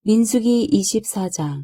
민수기 24장.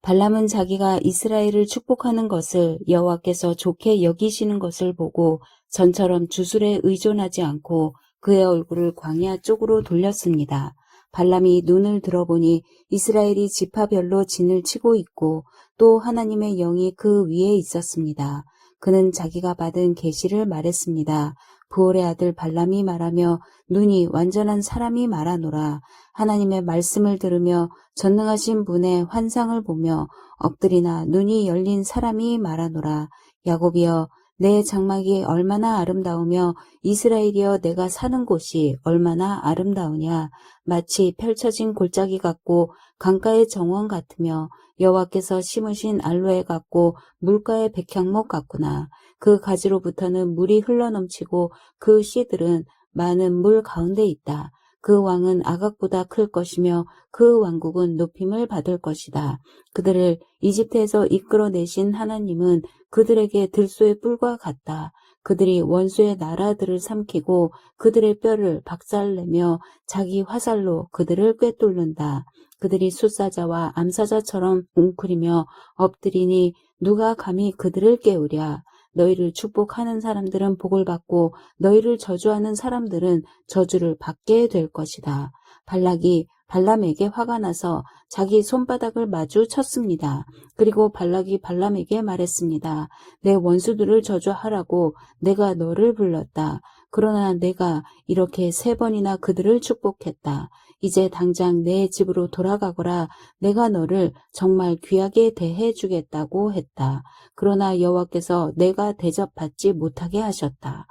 발람은 자기가 이스라엘을 축복하는 것을 여호와께서 좋게 여기시는 것을 보고 전처럼 주술에 의존하지 않고 그의 얼굴을 광야 쪽으로 돌렸습니다. 발람이 눈을 들어보니 이스라엘이 지파별로 진을 치고 있고 또 하나님의 영이 그 위에 있었습니다. 그는 자기가 받은 계시를 말했습니다. 부올의 아들 발람이 말하며 눈이 완전한 사람이 말하노라. 하나님의 말씀을 들으며 전능하신 분의 환상을 보며 엎드리나 눈이 열린 사람이 말하노라. 야곱이여, 내 장막이 얼마나 아름다우며 이스라엘이여, 내가 사는 곳이 얼마나 아름다우냐. 마치 펼쳐진 골짜기 같고 강가의 정원 같으며 여호와께서 심으신 알로에 같고 물가의 백향목 같구나. 그 가지로부터는 물이 흘러넘치고 그 씨들은 많은 물 가운데 있다. 그 왕은 아각보다 클 것이며 그 왕국은 높임을 받을 것이다. 그들을 이집트에서 이끌어내신 하나님은 그들에게 들소의 뿔과 같다. 그들이 원수의 나라들을 삼키고 그들의 뼈를 박살내며 자기 화살로 그들을 꿰뚫는다. 그들이 숫사자와 암사자처럼 웅크리며 엎드리니 누가 감히 그들을 깨우랴. 너희를 축복하는 사람들은 복을 받고 너희를 저주하는 사람들은 저주를 받게 될 것이다. 발락이 발람에게 화가 나서 자기 손바닥을 마주 쳤습니다. 그리고 발락이 발람에게 말했습니다. 내 원수들을 저주하라고 내가 너를 불렀다. 그러나 내가 이렇게 3번이나 그들을 축복했다. 이제 당장 내 집으로 돌아가거라. 내가 너를 정말 귀하게 대해주겠다고 했다. 그러나 여호와께서 내가 대접받지 못하게 하셨다.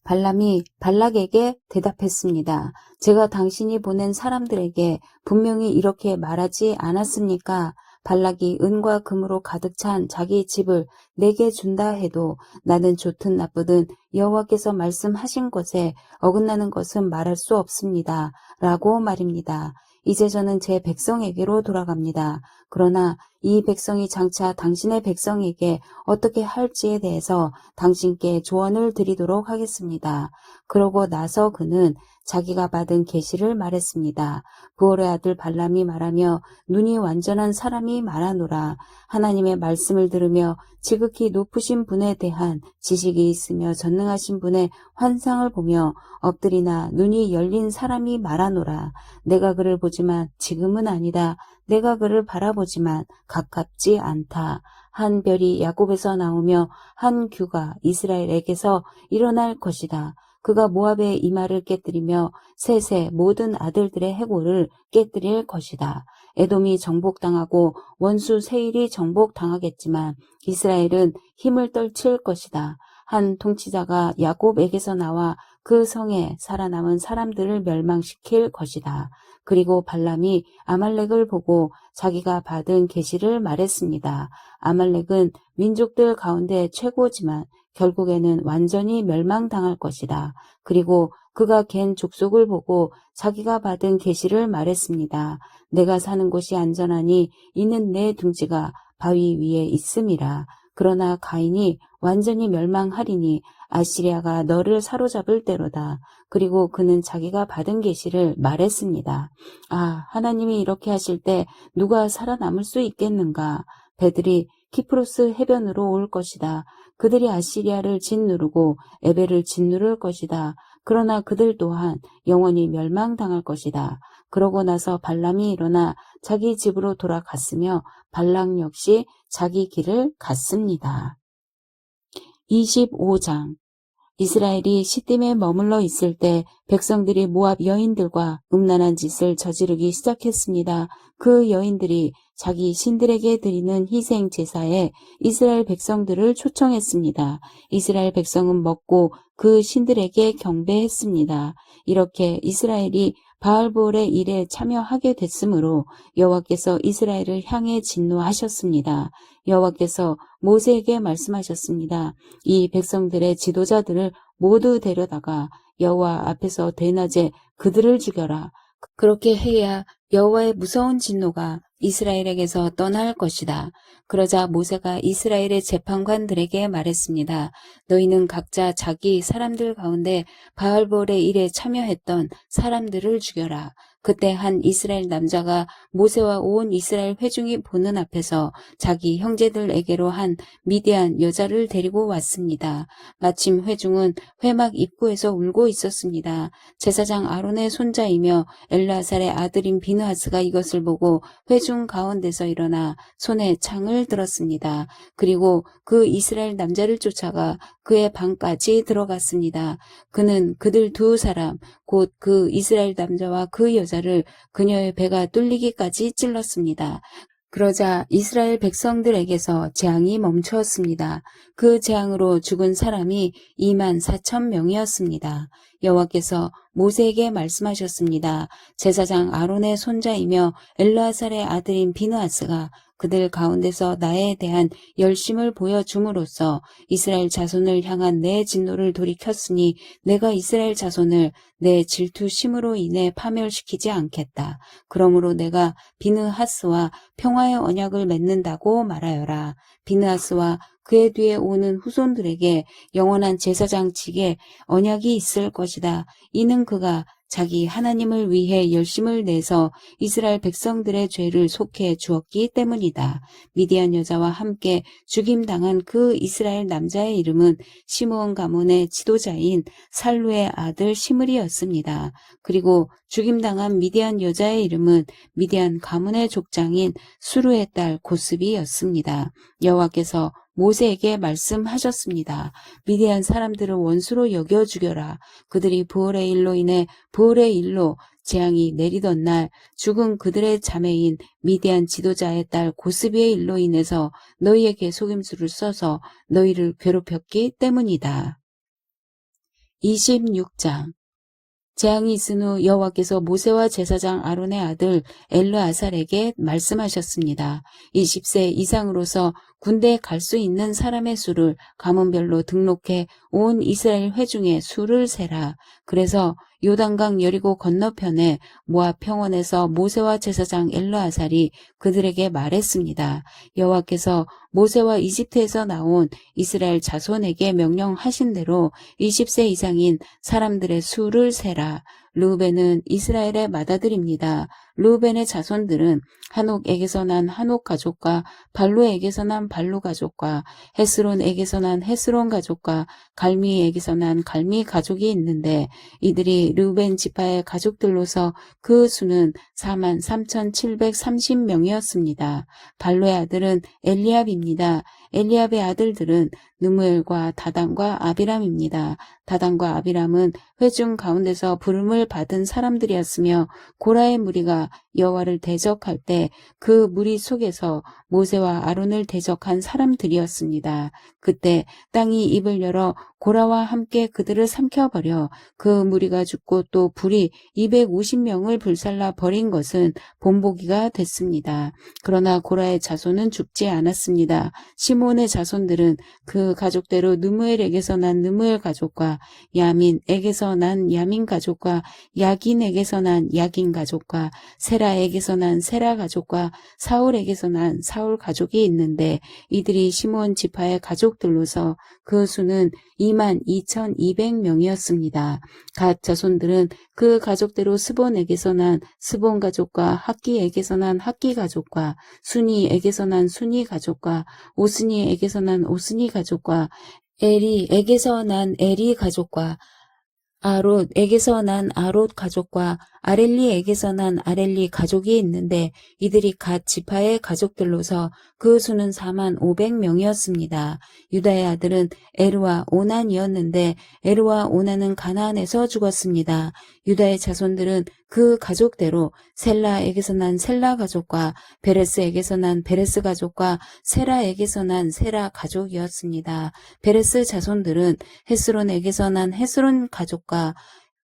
발람이 발락에게 대답했습니다. 제가 당신이 보낸 사람들에게 분명히 이렇게 말하지 않았습니까? 발락이 은과 금으로 가득 찬 자기 집을 내게 준다 해도 나는 좋든 나쁘든 여호와께서 말씀하신 것에 어긋나는 것은 말할 수 없습니다. 라고 말입니다. 이제 저는 제 백성에게로 돌아갑니다. 그러나 이 백성이 장차 당신의 백성에게 어떻게 할지에 대해서 당신께 조언을 드리도록 하겠습니다. 그러고 나서 그는 자기가 받은 계시를 말했습니다. 부올의 아들 발람이 말하며 눈이 완전한 사람이 말하노라. 하나님의 말씀을 들으며 지극히 높으신 분에 대한 지식이 있으며 전능하신 분의 환상을 보며 엎드리나 눈이 열린 사람이 말하노라. 내가 그를 보지만 지금은 아니다. 내가 그를 바라보지만 가깝지 않다. 한 별이 야곱에서 나오며 한 규가 이스라엘에게서 일어날 것이다. 그가 모압의 이마를 깨뜨리며 셋의 모든 아들들의 해골을 깨뜨릴 것이다. 에돔이 정복당하고 원수 세일이 정복당하겠지만 이스라엘은 힘을 떨칠 것이다. 한 통치자가 야곱에게서 나와 그 성에 살아남은 사람들을 멸망시킬 것이다. 그리고 발람이 아말렉을 보고 자기가 받은 계시를 말했습니다. 아말렉은 민족들 가운데 최고지만 결국에는 완전히 멸망당할 것이다. 그리고 그가 갠 족속을 보고 자기가 받은 계시를 말했습니다. 내가 사는 곳이 안전하니 이는 내 둥지가 바위 위에 있음이라. 그러나 가인이 완전히 멸망하리니 아시리아가 너를 사로잡을 때로다. 그리고 그는 자기가 받은 계시를 말했습니다. 아, 하나님이 이렇게 하실 때 누가 살아남을 수 있겠는가? 배들이 키프로스 해변으로 올 것이다. 그들이 아시리아를 짓누르고 에벨을 짓누를 것이다. 그러나 그들 또한 영원히 멸망당할 것이다. 그러고 나서 발람이 일어나 자기 집으로 돌아갔으며 발락 역시 자기 길을 갔습니다. 25장. 이스라엘이 시딤에 머물러 있을 때 백성들이 모압 여인들과 음란한 짓을 저지르기 시작했습니다. 그 여인들이 자기 신들에게 드리는 희생 제사에 이스라엘 백성들을 초청했습니다. 이스라엘 백성은 먹고 그 신들에게 경배했습니다. 이렇게 이스라엘이 바알보올의 일에 참여하게 됐으므로 여호와께서 이스라엘을 향해 진노하셨습니다. 여호와께서 모세에게 말씀하셨습니다. 이 백성들의 지도자들을 모두 데려다가 여호와 앞에서 대낮에 그들을 죽여라. 그렇게 해야 여호와의 무서운 진노가 이스라엘에게서 떠날 것이다. 그러자 모세가 이스라엘의 재판관들에게 말했습니다. 너희는 각자 자기 사람들 가운데 바알볼의 일에 참여했던 사람들을 죽여라. 그때 한 이스라엘 남자가 모세와 온 이스라엘 회중이 보는 앞에서 자기 형제들에게로 한 미디안 여자를 데리고 왔습니다. 마침 회중은 회막 입구에서 울고 있었습니다. 제사장 아론의 손자이며 엘르아살의 아들인 비느하스가 이것을 보고 회중 가운데서 일어나 손에 창을 들었습니다. 그리고 그 이스라엘 남자를 쫓아가 그의 방까지 들어갔습니다. 그는 그들 두 사람 곧 그 이스라엘 남자와 그 여자를 그녀의 배가 뚫리기까지 찔렀습니다. 그러자 이스라엘 백성들에게서 재앙이 멈추었습니다. 그 재앙으로 죽은 사람이 24,000명이었습니다. 여호와께서 모세에게 말씀하셨습니다. 제사장 아론의 손자이며 엘르아살의 아들인 비느하스가 그들 가운데서 나에 대한 열심을 보여줌으로써 이스라엘 자손을 향한 내 진노를 돌이켰으니 내가 이스라엘 자손을 내 질투심으로 인해 파멸시키지 않겠다. 그러므로 내가 비느하스와 평화의 언약을 맺는다고 말하여라. 비느하스와 그의 뒤에 오는 후손들에게 영원한 제사장직의 언약이 있을 것이다. 이는 그가 자기 하나님을 위해 열심을 내서 이스라엘 백성들의 죄를 속해 주었기 때문이다. 미디안 여자와 함께 죽임당한 그 이스라엘 남자의 이름은 시므온 가문의 지도자인 살루의 아들 시므리였습니다. 그리고 죽임당한 미디안 여자의 이름은 미디안 가문의 족장인 수루의 딸 고스비였습니다. 여호와께서 모세에게 말씀하셨습니다. 미디안 사람들을 원수로 여겨 죽여라. 그들이 부올의 일로 인해 부올의 일로 재앙이 내리던 날 죽은 그들의 자매인 미디안 지도자의 딸 고스비의 일로 인해서 너희에게 속임수를 써서 너희를 괴롭혔기 때문이다. 26장 재앙이 있은 후 여호와께서 모세와 제사장 아론의 아들 엘르아살에게 말씀하셨습니다. 20세 이상으로서 군대에 갈 수 있는 사람의 수를 가문별로 등록해 온 이스라엘 회중의 수를 세라. 그래서 요단강 여리고 건너편에 모압 평원에서 모세와 제사장 엘르아살이 그들에게 말했습니다. 여호와께서 모세와 이집트에서 나온 이스라엘 자손에게 명령하신 대로 20세 이상인 사람들의 수를 세라. 르우벤은 이스라엘의 맏아들입니다. 르우벤의 자손들은 한옥에게서 난 한옥 가족과 발루에게서 난 발루 가족과 헤스론에게서 난 헤스론 가족과 갈미에게서 난 갈미 가족이 있는데 이들이 르우벤 지파의 가족들로서 그 수는 43,730명이었습니다. 발루의 아들은 엘리압입니다. 엘리압의 아들들은 느무엘과 다단과 아비람입니다. 다단과 아비람은 회중 가운데서 부름을 받은 사람들이었으며 고라의 무리가 여호와를 대적할 때 그 무리 속에서 모세와 아론을 대적한 사람들이었습니다. 그때 땅이 입을 열어 고라와 함께 그들을 삼켜버려 그 무리가 죽고 또 불이 250명을 불살라 버린 것은 본보기가 됐습니다. 그러나 고라의 자손은 죽지 않았습니다. 시몬의 자손들은 그 가족대로 느무엘에게서 난 느무엘 가족과 야민에게서 난 야민 가족과 야긴에게서 난 야긴 가족과 세라에게서 난 세라 가족과 사울에게서 난 사울 가족이 있는데 이들이 시므온 지파의 가족들로서 그 수는 22,200명이었습니다. 갓 자손들은 그 가족대로 스본에게서 난 스본 가족과 학기에게서 난 학기 가족과 순이에게서 난 순이 가족과 오스니에게서 난 오스니 가족과 에리에게서 난 에리 가족과 아롯에게서 난 아롯 가족과 아렐리에게서 난 아렐리 가족이 있는데 이들이 갓 지파의 가족들로서 그 수는 45,000명이었습니다. 유다의 아들은 에르와 오난이었는데 에르와 오난은 가나안에서 죽었습니다. 유다의 자손들은 그 가족대로 셀라에게서 난 셀라 가족과 베레스에게서 난 베레스 가족과 세라에게서 난 세라 가족이었습니다. 베레스 자손들은 헤스론에게서 난 헤스론 가족과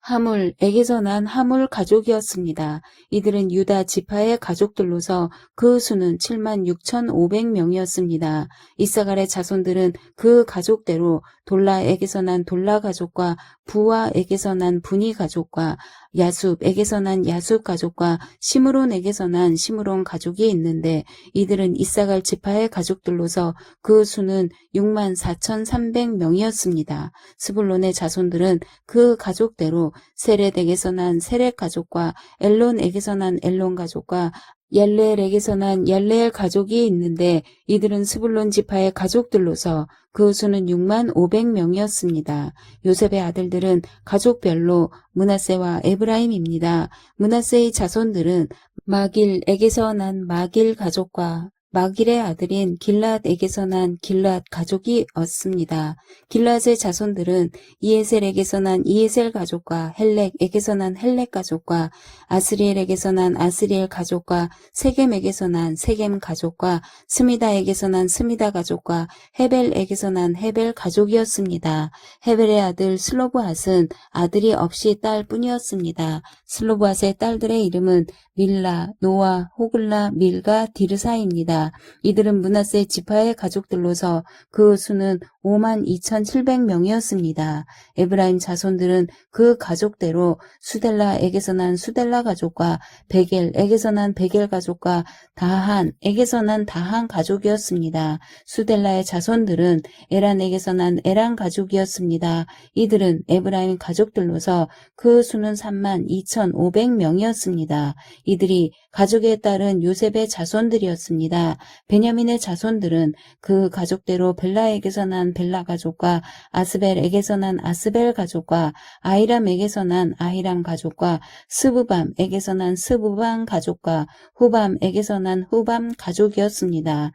하물에게서 난 하물 가족이었습니다. 이들은 유다 지파의 가족들로서 그 수는 76,500명이었습니다. 이사갈의 자손들은 그 가족대로 돌라에게서 난 돌라 가족과 부와에게서 난 분이 가족과 야숲에게서 난 야숲 가족과 시므론에게서 난 시므론 가족이 있는데 이들은 이사갈 지파의 가족들로서 그 수는 64,300명이었습니다. 스불론의 자손들은 그 가족대로 가족대로 세렛에게서 난 세렛 가족과 엘론에게서 난 엘론 가족과 얄레엘에게서 난 얄레엘 가족이 있는데 이들은 스불론 지파의 가족들로서 그 수는 6만 500명이었습니다. 요셉의 아들들은 가족별로 므낫세와 에브라임입니다. 므낫세의 자손들은 마길에게서 난 마길 가족과 마길의 아들인 길앗에게서 난 길앗 가족이었습니다. 길앗의 자손들은 이에셀에게서 난 이에셀 가족과 헬렉에게서 난 헬렉 가족과 아스리엘에게서 난 아스리엘 가족과 세겜에게서 난 세겜 가족과 스미다에게서 난 스미다 가족과 헤벨에게서 난 헤벨 가족이었습니다. 헤벨의 아들 슬로브핫은 아들이 없이 딸뿐이었습니다. 슬로브핫의 딸들의 이름은 밀라, 노아, 호글라, 밀가, 디르사입니다. 이들은 므낫세 지파의 가족들로서 그 수는 52,700명이었습니다. 에브라임 자손들은 그 가족대로 수델라에게서 난 수델라 가족과 베겔에게서 난 베겔 가족과 다한에게서 난 다한 가족이었습니다. 수델라의 자손들은 에란에게서 난 에란 가족이었습니다. 이들은 에브라임 가족들로서 그 수는 32,500명이었습니다. 이들이 가족에 따른 요셉의 자손들이었습니다. 베냐민의 자손들은 그 가족대로 벨라에게서 난 벨라 가족과 아스벨에게서 난 아스벨 가족과 아히람에게서 난 아히람 가족과 스부밤에게서 난 스부밤 가족과 후밤에게서 난 후밤 가족이었습니다.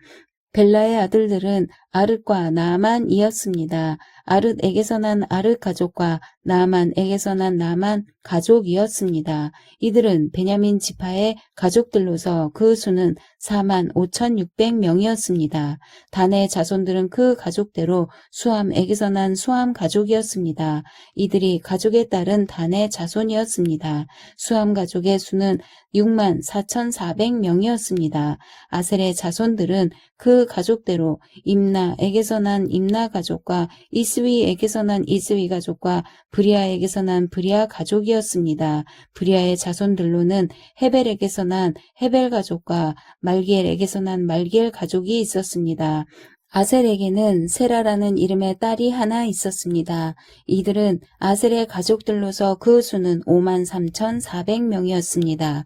벨라의 아들들은 아릇과 나아만이었습니다. 아릇에게서 난 아릇 가족과 나아만에게서 난 나아만 가족이었습니다. 이들은 베냐민 지파의 가족들로서 그 수는 45,600명이었습니다. 단의 자손들은 그 가족대로 수함에게서 난 수함 가족이었습니다. 이들이 가족에 따른 단의 자손이었습니다. 수함 가족의 수는 64,400명이었습니다. 아셀의 자손들은 그 가족대로 임나에게서 난 임나 가족과 이스위에게서 난 이스위 가족과 브리아에게서 난 브리아 가족이었습니다. 브리아의 자손들로는 헤벨에게서 난 헤벨 가족과 말기엘에게서 난 말기엘 가족이 있었습니다. 아셀에게는 세라라는 이름의 딸이 하나 있었습니다. 이들은 아셀의 가족들로서 그 수는 53,400명이었습니다.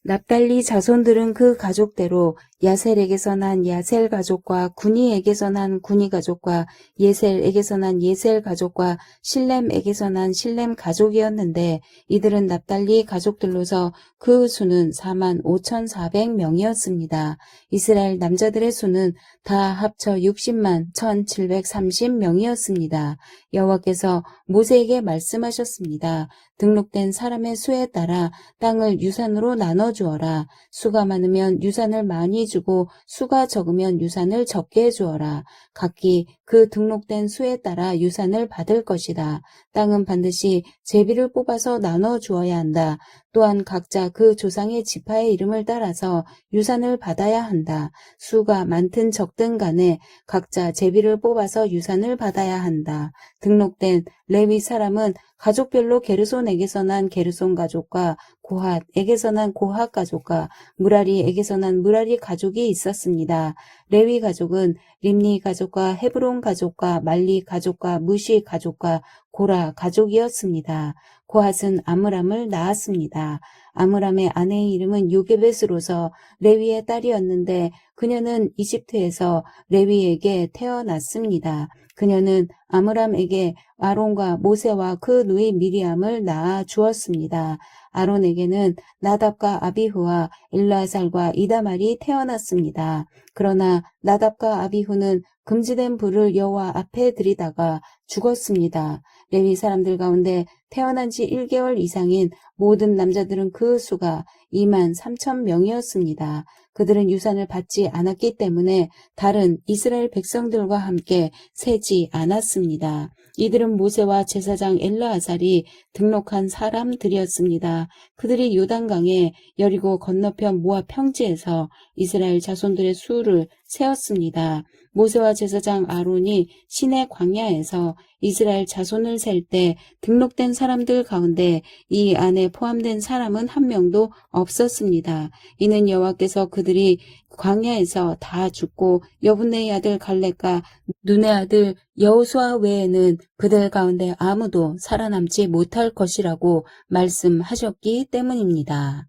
납달리 자손들은 그 가족대로 야셀에게서 난 야셀 가족과 구니에게서 난 구니 가족과 예셀에게서 난 예셀 가족과 실렘에게서 난 실렘 가족이었는데 이들은 납달리 가족들로서 그 수는 45,400명이었습니다. 이스라엘 남자들의 수는 다 합쳐 60만 1,730명이었습니다. 여호와께서 모세에게 말씀하셨습니다. 등록된 사람의 수에 따라 땅을 유산으로 나눠주어라. 수가 많으면 유산을 많이 주고 수가 적으면 유산을 적게 주어라. 각기 그 등록된 수에 따라 유산을 받을 것이다. 땅은 반드시 제비를 뽑아서 나눠 주어야 한다. 또한 각자 그 조상의 지파의 이름을 따라서 유산을 받아야 한다. 수가 많든 적든 간에 각자 제비를 뽑아서 유산을 받아야 한다. 등록된 레위 사람은 가족별로 게르손에게서 난 게르손 가족과 고핫에게서 난 고핫 가족과 무라리에게서 난 무라리 가족이 있었습니다. 레위 가족은 림니 가족과 헤브론 가족과 말리 가족과 무시 가족과 고라 가족이었습니다. 고핫은 아므람을 낳았습니다. 아므람의 아내의 이름은 요게벳으로서 레위의 딸이었는데 그녀는 이집트에서 레위에게 태어났습니다. 그녀는 아므람에게 아론과 모세와 그 누이 미리암을 낳아 주었습니다. 아론에게는 나답과 아비후와 엘르아살과 이다말이 태어났습니다. 그러나 나답과 아비후는 금지된 불을 여호와 앞에 들이다가 죽었습니다. 레위 사람들 가운데 태어난 지 1개월 이상인 모든 남자들은 그 수가 23,000명이었습니다. 그들은 유산을 받지 않았기 때문에 다른 이스라엘 백성들과 함께 세지 않았습니다. 이들은 모세와 제사장 엘르아살이 등록한 사람들이었습니다. 그들이 요단강에 여리고 건너편 모압 평지에서 이스라엘 자손들의 수를 세었습니다. 모세와 제사장 아론이 시내 광야에서 이스라엘 자손을 셀 때 등록된 사람들 가운데 이 안에 포함된 사람은 한 명도 없었습니다. 이는 여호와께서 그들이 광야에서 다 죽고 여분네의 아들 갈렙과 눈의 아들 여호수아 외에는 그들 가운데 아무도 살아남지 못할 것이라고 말씀하셨기 때문입니다.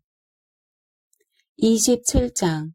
27장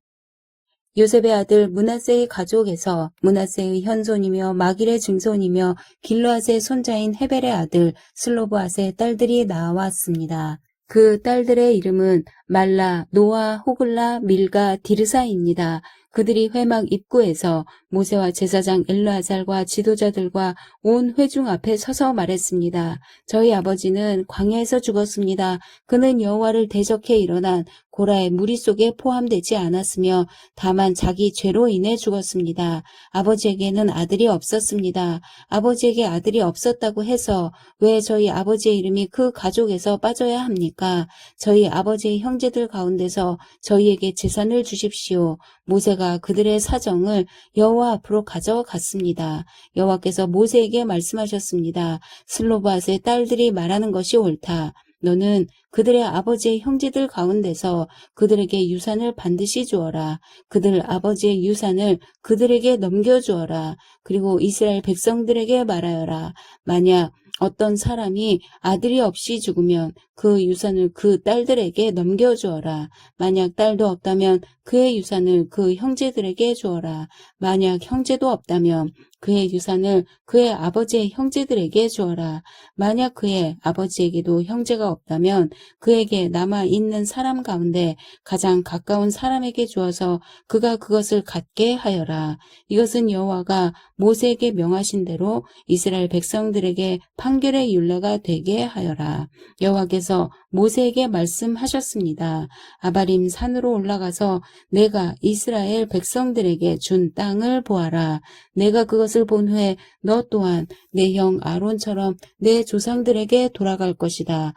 요셉의 아들 므낫세의 가족에서 므낫세의 현손이며 마길의 증손이며 길르앗의 손자인 헤벨의 아들 슬로브앗의 딸들이 나왔습니다. 그 딸들의 이름은 말라, 노아, 호글라, 밀가, 디르사입니다. 그들이 회막 입구에서 모세와 제사장 엘르아살과 지도자들과 온 회중 앞에 서서 말했습니다. 저희 아버지는 광야에서 죽었습니다. 그는 여호와를 대적해 일어난 고라의 무리 속에 포함되지 않았으며 다만 자기 죄로 인해 죽었습니다. 아버지에게는 아들이 없었습니다. 아버지에게 아들이 없었다고 해서 왜 저희 아버지의 이름이 그 가족에서 빠져야 합니까? 저희 아버지의 형제들 가운데서 저희에게 재산을 주십시오. 모세가 그들의 사정을 여호와 앞으로 가져갔습니다. 여호와께서 모세에게 말씀하셨습니다. 슬로브앗의 딸들이 말하는 것이 옳다. 너는 그들의 아버지의 형제들 가운데서 그들에게 유산을 반드시 주어라. 그들 아버지의 유산을 그들에게 넘겨주어라. 그리고 이스라엘 백성들에게 말하여라. 만약 어떤 사람이 아들이 없이 죽으면 그 유산을 그 딸들에게 넘겨주어라. 만약 딸도 없다면 그의 유산을 그 형제들에게 주어라. 만약 형제도 없다면 그의 유산을 그의 아버지의 형제들에게 주어라. 만약 그의 아버지에게도 형제가 없다면 그에게 남아있는 사람 가운데 가장 가까운 사람에게 주어서 그가 그것을 갖게 하여라. 이것은 여호와가 모세에게 명하신 대로 이스라엘 백성들에게 판결의 율례가 되게 하여라. 여호와께서 모세에게 말씀하셨습니다. 아바림 산으로 올라가서 내가 이스라엘 백성들에게 준 땅을 보아라. 내가 그것을 본 후에 너 또한 내 형 아론처럼 내 조상들에게 돌아갈 것이다.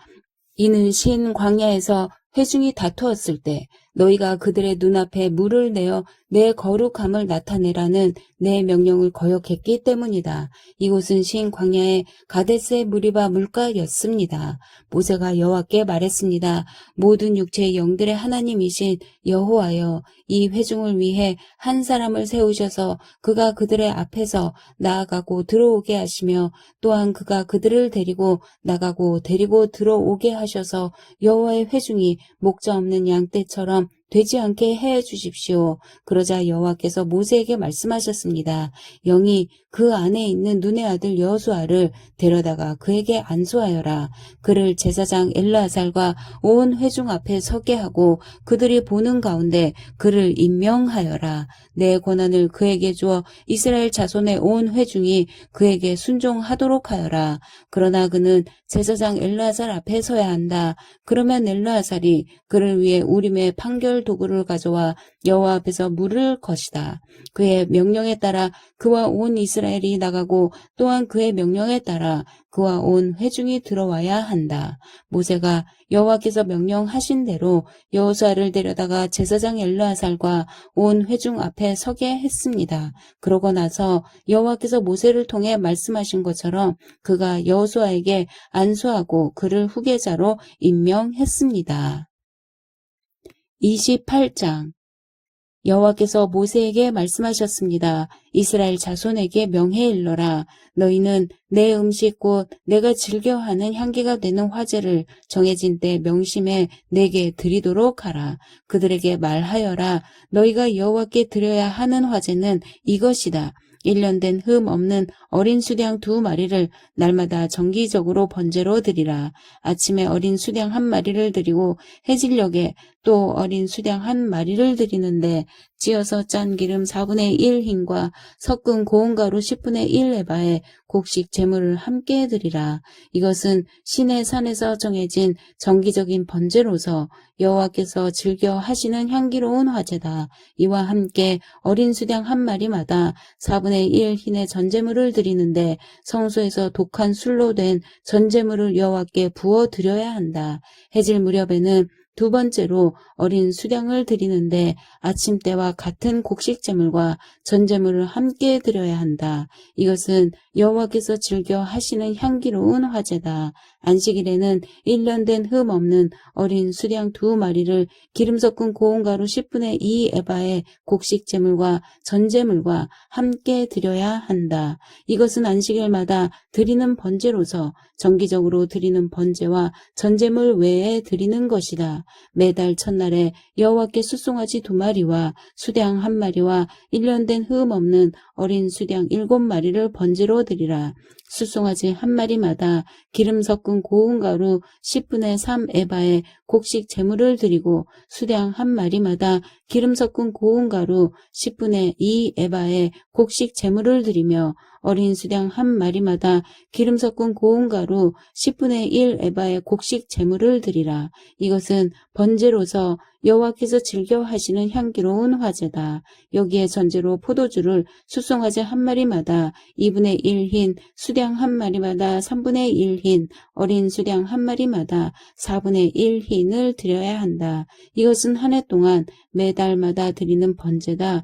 이는 신 광야에서 회중이 다투었을 때 너희가 그들의 눈앞에 물을 내어 내 거룩함을 나타내라는 내 명령을 거역했기 때문이다. 이곳은 신 광야의 가데스의 무리바 물가였습니다. 모세가 여호와께 말했습니다. 모든 육체의 영들의 하나님이신 여호와여, 이 회중을 위해 한 사람을 세우셔서 그가 그들의 앞에서 나아가고 들어오게 하시며 또한 그가 그들을 데리고 나가고 데리고 들어오게 하셔서 여호와의 회중이 목자 없는 양떼처럼 되지 않게 해 주십시오. 그러자 여호와께서 모세에게 말씀하셨습니다. 영이 그 안에 있는 눈의 아들 여호수아를 데려다가 그에게 안수하여라. 그를 제사장 엘르아살과 온 회중 앞에 서게 하고 그들이 보는 가운데 그를 임명하여라. 내 권한을 그에게 주어 이스라엘 자손의 온 회중이 그에게 순종하도록 하여라. 그러나 그는 제사장 엘르아살 앞에 서야 한다. 그러면 엘르아살이 그를 위해 우림의 판결 도구를 가져와 여호와 앞에서 물을 것이다. 그의 명령에 따라 그와 온 이스라엘이 나가고 또한 그의 명령에 따라 그와 온 회중이 들어와야 한다. 모세가 여호와께서 명령하신 대로 여호수아를 데려다가 제사장 엘르아살과 온 회중 앞에 서게 했습니다. 그러고 나서 여호와께서 모세를 통해 말씀하신 것처럼 그가 여호수아에게 안수하고 그를 후계자로 임명했습니다. 28장 여호와께서 모세에게 말씀하셨습니다. 이스라엘 자손에게 명해 일러라. 너희는 내 음식 곧 내가 즐겨하는 향기가 되는 화제를 정해진 때 명심해 내게 드리도록 하라. 그들에게 말하여라. 너희가 여호와께 드려야 하는 화제는 이것이다. 1년 된 흠 없는 어린 수량 2마리를 날마다 정기적으로 번제로 드리라. 아침에 어린 수량 1마리를 드리고 해질녘에 또 어린 수량 1마리를 드리는데 찌어서 짠 기름 4분의 1 흰과 섞은 고운 가루 10분의 1 에바에 곡식 제물을 함께 드리라. 이것은 신의 산에서 정해진 정기적인 번제로서 여호와께서 즐겨 하시는 향기로운 화제다. 이와 함께 어린 수량 1마리마다 4분의 1 흰의 전제물을 드리는데 성소에서 독한 술로 된 전제물을 여호와께 부어 드려야 한다. 해질 무렵에는 두 번째로 어린 수량을 드리는데 아침때와 같은 곡식제물과 전제물을 함께 드려야 한다. 이것은 여호와께서 즐겨 하시는 향기로운 화제다. 안식일에는 1년 된 흠 없는 어린 수량 2마리를 기름 섞은 고운 가루 10분의 2 에바의 곡식제물과 전제물과 함께 드려야 한다. 이것은 안식일마다 드리는 번제로서 정기적으로 드리는 번제와 전제물 외에 드리는 것이다. 매달 첫날에 여호와께 숫송아지 2마리와 수량 1마리와 1년 된 흠 없는 어린 수량 7마리를 번제로 드리라. 숫송아지 1마리마다 기름 섞은 고운 가루 10분의 3 에바의 곡식 제물을 드리고 수량 1마리마다 기름 섞은 고운 가루 10분의 2 에바의 곡식 제물을 드리며 어린 수량 1마리마다 기름 섞은 고운 가루 10분의 1 에바의 곡식 제물을 드리라. 이것은 번제로서 여호와께서 즐겨 하시는 향기로운 화제다. 여기에 전제로 포도주를 숫송아지 1마리마다 2분의 1 흰, 수량 1마리마다 3분의 1 흰, 어린 수량 1마리마다 4분의 1 흰을 드려야 한다. 이것은 한 해 동안 매달마다 드리는 번제다.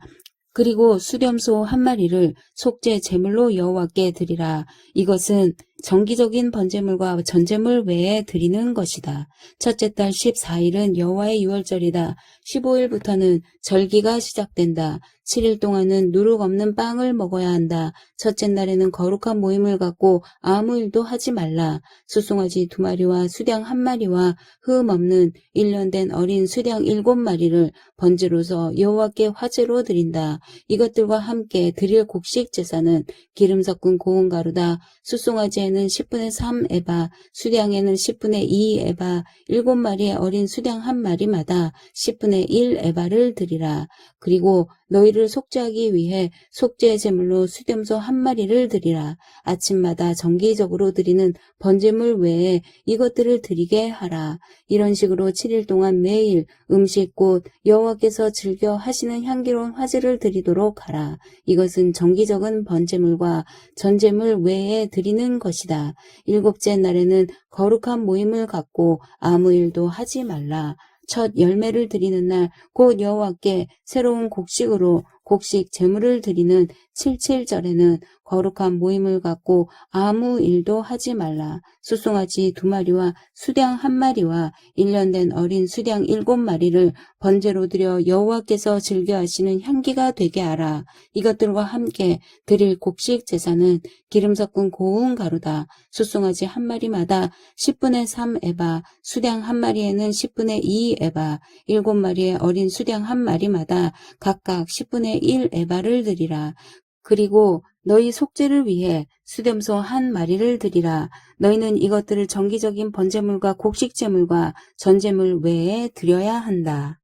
그리고 수렴소 1마리를 속죄 제물로 여호와께 드리라. 이것은 정기적인 번제물과 전제물 외에 드리는 것이다. 첫째 달 14일은 여호와의 유월절이다. 15일부터는 절기가 시작된다. 7일 동안은 누룩 없는 빵을 먹어야 한다. 첫째 날에는 거룩한 모임을 갖고 아무 일도 하지 말라. 숫송아지 2마리와 수량 1마리와 흠 없는 1년 된 어린 수량 7마리를 번제로서 여호와께 화제로 드린다. 이것들과 함께 드릴 곡식 제사는 기름 섞은 고운 가루다. 숫송아지에는 10분의 3 에바, 수량에는 10분의 2 에바, 7마리의 어린 수량 1마리마다 10분의 1 에바를 드리라. 그리고 너희를 속죄하기 위해 속죄 제물로 수렴소 1마리를 드리라. 아침마다 정기적으로 드리는 번제물 외에 이것들을 드리게 하라. 이런 식으로 7일 동안 매일 음식 곧 여호와께서 즐겨 하시는 향기로운 화제를 드리도록 하라. 이것은 정기적인 번제물과 전제물 외에 드리는 것이다. 7째 날에는 거룩한 모임을 갖고 아무 일도 하지 말라. 첫 열매를 드리는 날 곧 여호와께 새로운 곡식으로 곡식 제물을 드리는 77절에는 거룩한 모임을 갖고 아무 일도 하지 말라. 숫송아지 2마리와 수량 1마리와 1년 된 어린 수량 7마리를 번제로 드려 여호와께서 즐겨 하시는 향기가 되게 하라. 이것들과 함께 드릴 곡식 제사는 기름 섞은 고운 가루다. 숫송아지 1마리마다 10분의 3 에바, 수량 1마리에는 10분의 2 에바, 7마리의 어린 수량 1마리마다 각각 10분의 1 에바를 드리라. 그리고 너희 속죄를 위해 수렴소 1마리를 드리라. 너희는 이것들을 정기적인 번제물과 곡식제물과 전제물 외에 드려야 한다.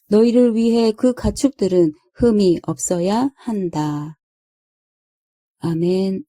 너희를 위해 그 가축들은 흠이 없어야 한다. 아멘.